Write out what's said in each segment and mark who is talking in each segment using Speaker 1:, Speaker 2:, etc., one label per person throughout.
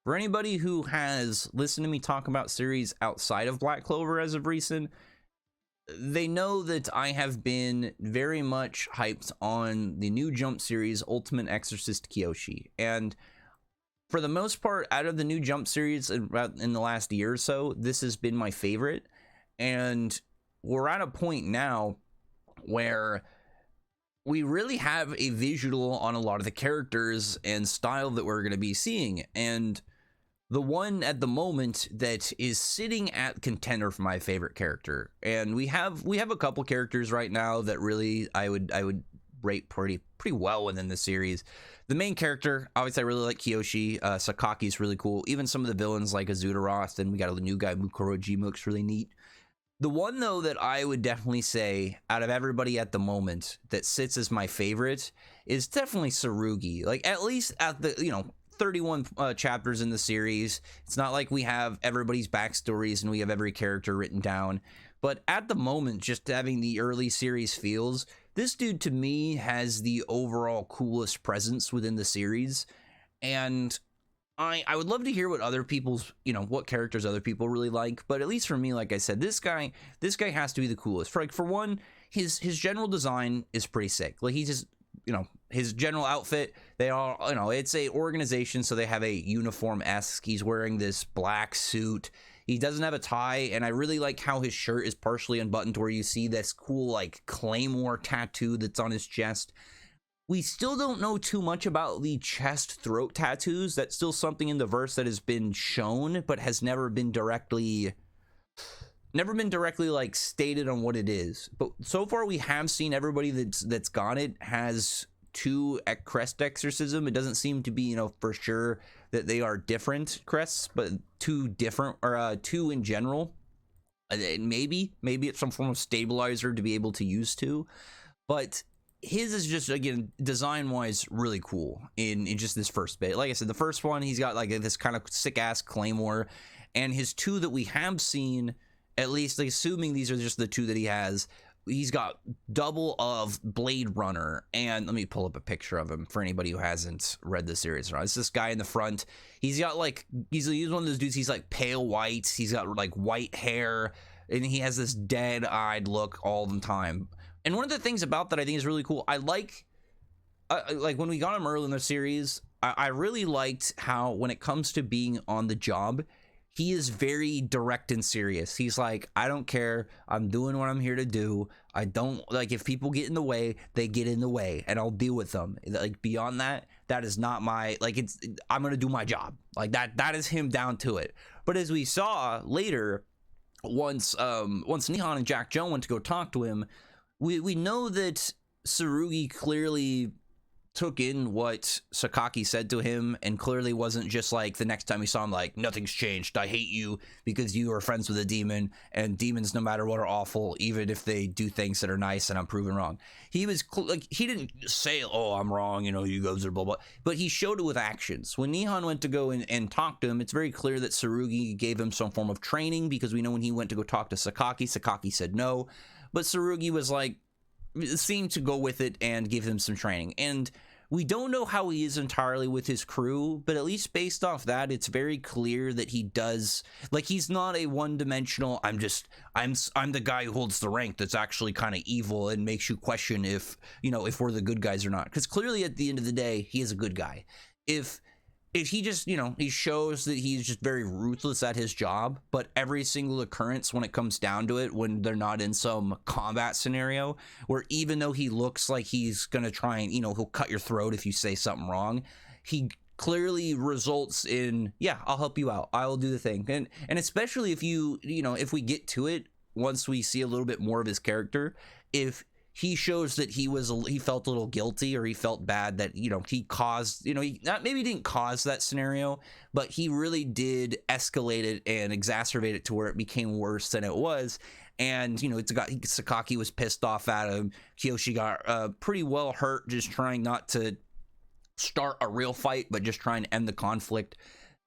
Speaker 1: For anybody who has listened to me talk about series outside of Black Clover as of recent, they know that I have been very much hyped on the new Jump series, Ultimate Exorcist Kiyoshi. And for the most part, out of the new Jump series in the last year or so, this has been my favorite. And we're at a point now where we really have a visual on a lot of the characters and style that we're going to be seeing. And the one at the moment that is sitting at contender for my favorite character, and we have a couple characters right now that really I would rate pretty well within the series. The main character, obviously, I really like Kiyoshi. Sakaki's really cool. Even some of the villains like Azudaroth, and we got a new guy, Mukorojima, looks really neat. The one, though, that I would definitely say out of everybody at the moment that sits as my favorite is definitely Tsurugi. Like, at least at the, 31 chapters in the series. It's not like we have everybody's backstories and we have every character written down. But at the moment, just having the early series feels, this dude to me has the overall coolest presence within the series. And I would love to hear what other people's, what characters other people really like. But at least for me, like I said, this guy has to be the coolest. For one, his general design is pretty sick. Like, he just, his general outfit, they all, it's a organization, so they have a uniform-esque. He's wearing this black suit. He doesn't have a tie, and I really like how his shirt is partially unbuttoned, where you see this cool, like, claymore tattoo that's on his chest. We still don't know too much about the chest throat tattoos. That's still something in the verse that has been shown, but has never been directly like stated on what it is. But so far we have seen everybody that's got it has two crest exorcism. It doesn't seem to be, for sure that they are different crests, but two different, or two in general. Maybe it's some form of stabilizer to be able to use two. But his is just, again, design wise, really cool in just this first bit. Like I said, the first one, he's got like this kind of sick ass claymore, and his two that we have seen, at least assuming these are just the two that he has, he's got double of Blade Runner. And let me pull up a picture of him for anybody who hasn't read the series. It's this guy in the front. He's got like, he's one of those dudes, he's like pale white. He's got like white hair, and he has this dead-eyed look all the time. And one of the things about that I think is really cool, I like when we got him early in the series, I really liked how when it comes to being on the job, he is very direct and serious. He's like, I don't care. I'm doing what I'm here to do. I don't, like, if people get in the way, they get in the way, and I'll deal with them. Like, beyond that, that is not my, like, I'm going to do my job. Like, that is him down to it. But as we saw later, once Nihon and Jack Joe went to go talk to him, we know that Tsurugi clearly took in what Sakaki said to him, and clearly wasn't just like the next time he saw him like, nothing's changed, I hate you because you are friends with a demon, and demons no matter what are awful, even if they do things that are nice and I'm proven wrong. He was like, he didn't say, oh, I'm wrong, you guys are blah blah, but he showed it with actions. When Nihon went to go and talk to him, it's very clear that Tsurugi gave him some form of training, because we know when he went to go talk to Sakaki said no, but Tsurugi was like, seemed to go with it and give him some training. And we don't know how he is entirely with his crew, but at least based off that, it's very clear that he does, like, he's not a one-dimensional, I'm the guy who holds the rank that's actually kind of evil and makes you question if we're the good guys or not. Because clearly at the end of the day, he is a good guy. If he just, he shows that he's just very ruthless at his job, but every single occurrence when it comes down to it, when they're not in some combat scenario, where even though he looks like he's going to try and, he'll cut your throat if you say something wrong, he clearly results in, yeah, I'll help you out. I will do the thing. And especially if if we get to it, once we see a little bit more of his character, if he shows that he felt a little guilty, or he felt bad that, he caused, he maybe didn't cause that scenario, but he really did escalate it and exacerbate it to where it became worse than it was. And, Sakaki was pissed off at him. Kiyoshi got pretty well hurt, just trying not to start a real fight, but just trying to end the conflict.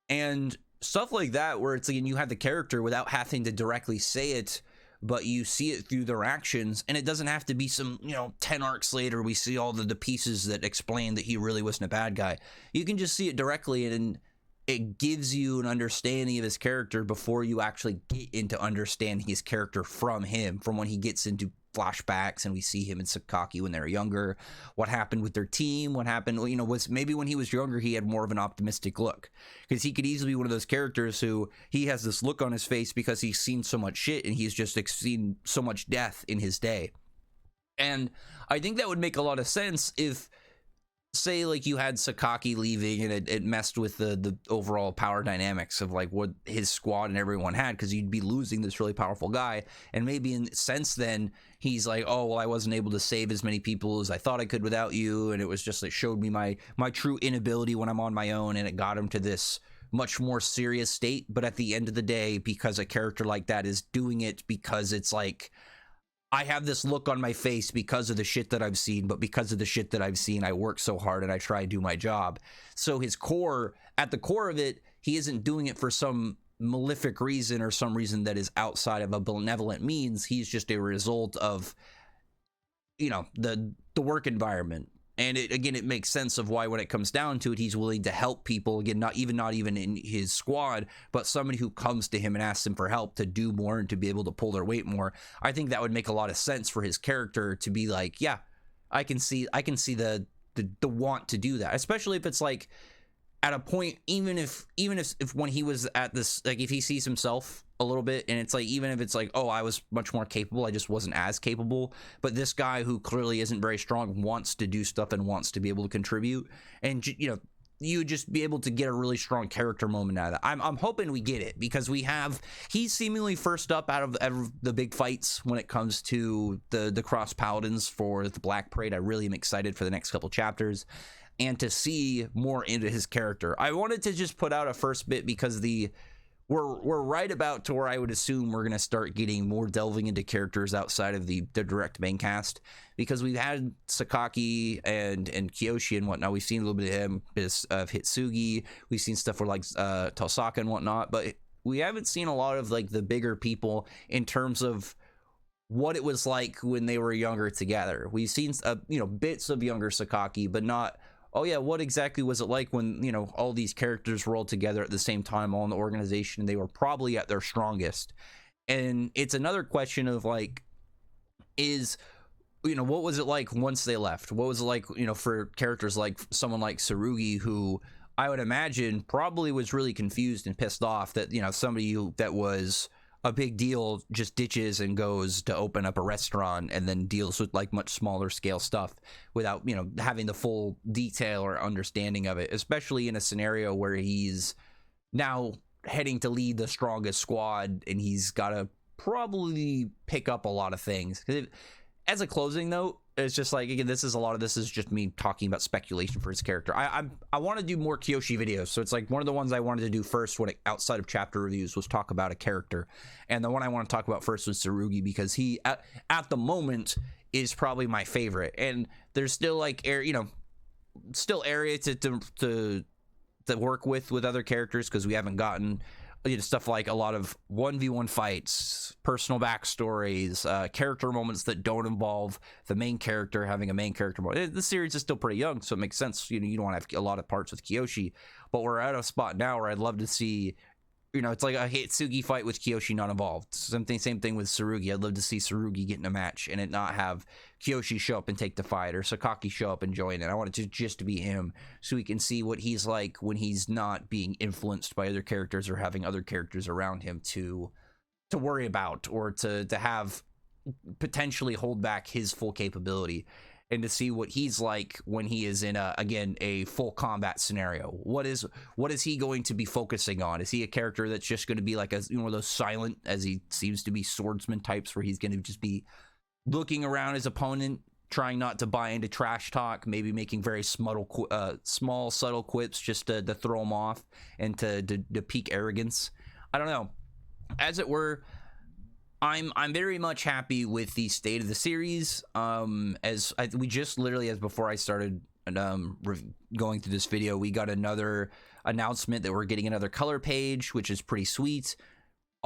Speaker 1: And stuff like that, where it's, again, you have the character without having to directly say it, but you see it through their actions, and it doesn't have to be some 10 arcs later we see all the pieces that explain that he really wasn't a bad guy. You can just see it directly, and it gives you an understanding of his character before you actually get into understanding his character from him, from when he gets into flashbacks and we see him and Sakaki when they were younger, what happened with their team, what happened, you know, was maybe when he was younger he had more of an optimistic look, because he could easily be one of those characters who he has this look on his face because he's seen so much shit and he's just seen so much death in his day. And I think that would make a lot of sense if, say, like, you had Sakaki leaving and it messed with the overall power dynamics of like what his squad and everyone had, because you'd be losing this really powerful guy, and maybe in since then he's like, oh well, I wasn't able to save as many people as I thought I could without you, and it was just, it showed me my true inability when I'm on my own, and it got him to this much more serious state. But at the end of the day, because a character like that is doing it because it's like, I have this look on my face because of the shit that I've seen, but because of the shit that I've seen, I work so hard and I try to do my job. So his core, at the core of it, he isn't doing it for some malefic reason or some reason that is outside of a benevolent means. He's just a result of, you know, the work environment. And it makes sense of why, when it comes down to it, he's willing to help people. Again, not even in his squad, but somebody who comes to him and asks him for help to do more and to be able to pull their weight more. I think that would make a lot of sense for his character to be like, yeah, I can see the want to do that, especially if it's like at a point, even if when he was at this, like, if he sees himself a little bit and it's like, even if it's like, oh, I was much more capable, I just wasn't as capable, but this guy who clearly isn't very strong wants to do stuff and wants to be able to contribute, and you know, you would just be able to get a really strong character moment out of that. I'm hoping we get it, because he's seemingly first up out of the big fights when it comes to the cross paladins for the Black Parade. I really am excited for the next couple chapters and to see more into his character. I wanted to just put out a first bit because we're right about to where I would assume we're going to start getting more delving into characters outside of the direct main cast, because we've had Sakaki and Kiyoshi and whatnot. We've seen a little bit of him, of Hitsugi. We've seen stuff for like Tosaka and whatnot, but we haven't seen a lot of like the bigger people in terms of what it was like when they were younger together. We've seen you know, bits of younger Sakaki, but not, oh yeah, what exactly was it like when, you know, all these characters were all together at the same time, all in the organization, and they were probably at their strongest. And it's another question of like, is, you know, what was it like once they left? What was it like, you know, for characters like someone like Tsurugi, who I would imagine probably was really confused and pissed off that, you know, somebody that was a big deal just ditches and goes to open up a restaurant and then deals with like much smaller scale stuff without, you know, having the full detail or understanding of it, especially in a scenario where he's now heading to lead the strongest squad and he's got to probably pick up a lot of things. As a closing note, it's just like, again, this is just me talking about speculation for his character. I want to do more Kiyoshi videos, so it's like one of the ones I wanted to do first outside of chapter reviews was talk about a character, and the one I want to talk about first was Tsurugi, because he at the moment is probably my favorite, and there's still like still area to work with other characters, because we haven't gotten, you know, stuff like a lot of 1v1 fights, personal backstories, character moments that don't involve the main character having a main character moment. The series is still pretty young, so it makes sense. You know, you don't want to have a lot of parts with Kiyoshi, but we're at a spot now where I'd love to see, you know, it's like a Hitsugi fight with Kiyoshi not involved. Same thing with Tsurugi. I'd love to see Tsurugi get in a match and it not have Kiyoshi show up and take the fight, or Sakaki show up and join it. I want it to just be him, so we can see what he's like when he's not being influenced by other characters or having other characters around him to worry about, or to have potentially hold back his full capability, and to see what he's like when he is in a full combat scenario. What is he going to be focusing on? Is he a character that's just going to be like one of those silent, as he seems to be, swordsman types, where he's going to just be looking around his opponent, trying not to buy into trash talk, maybe making very small subtle quips just to throw him off and to pique arrogance? I don't know. As it were, I'm very much happy with the state of the series. We just literally, as before I started going through this video, we got another announcement that we're getting another color page, which is pretty sweet.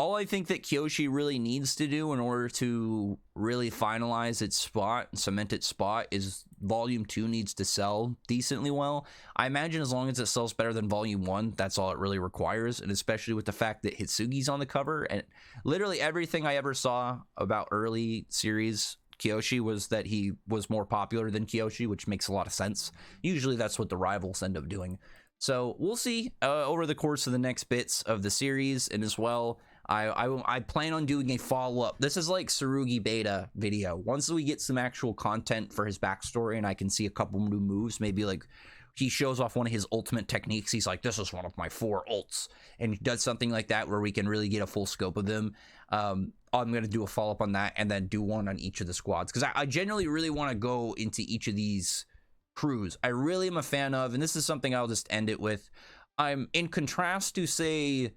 Speaker 1: all I think that Kiyoshi really needs to do in order to really finalize its spot, cement its spot, is Volume 2 needs to sell decently well. I imagine as long as it sells better than Volume 1, that's all it really requires, and especially with the fact that Hitsugi's on the cover, and literally everything I ever saw about early series Kiyoshi was that he was more popular than Kiyoshi, which makes a lot of sense. Usually that's what the rivals end up doing. So we'll see over the course of the next bits of the series, and as well, I plan on doing a follow-up. This is like Tsurugi beta video. Once we get some actual content for his backstory and I can see a couple new moves, maybe like he shows off one of his ultimate techniques. He's like, this is one of my 4 ults, and he does something like that where we can really get a full scope of them. I'm going to do a follow-up on that and then do one on each of the squads, because I generally really want to go into each of these crews. I really am a fan of, and this is something I'll just end it with. I'm in contrast to, say,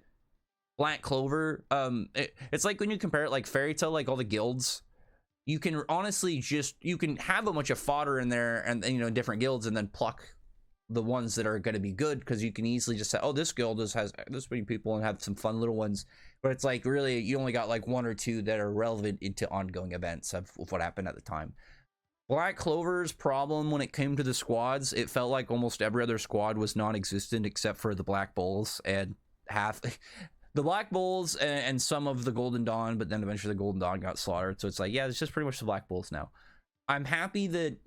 Speaker 1: Black Clover. It's like when you compare it like Fairy Tail, like all the guilds, you can honestly just, you can have a bunch of fodder in there and you know, different guilds, and then pluck the ones that are going to be good, because you can easily just say, oh, this guild has this many people, and have some fun little ones. But it's like, really, you only got like 1 or 2 that are relevant into ongoing events of what happened at the time. Black Clover's problem when it came to the squads, it felt like almost every other squad was non-existent except for the Black Bulls, and half the Black Bulls and some of the Golden Dawn, but then eventually the Golden Dawn got slaughtered. So it's like, yeah, it's just pretty much the Black Bulls now. I'm happy that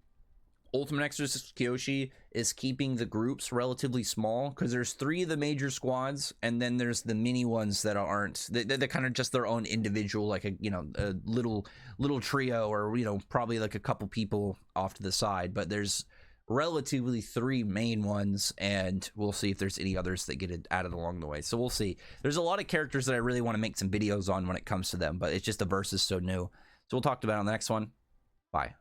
Speaker 1: Ultimate Exorcist Kiyoshi is keeping the groups relatively small, because there's 3 of the major squads, and then there's the mini ones that aren't. They're kind of just their own individual, like a little trio, or probably like a couple people off to the side. But there's relatively 3 main ones, and we'll see if there's any others that get added along the way. So we'll see. There's a lot of characters that I really want to make some videos on when it comes to them, but it's just the verse is so new. So we'll talk about it on the next one. Bye.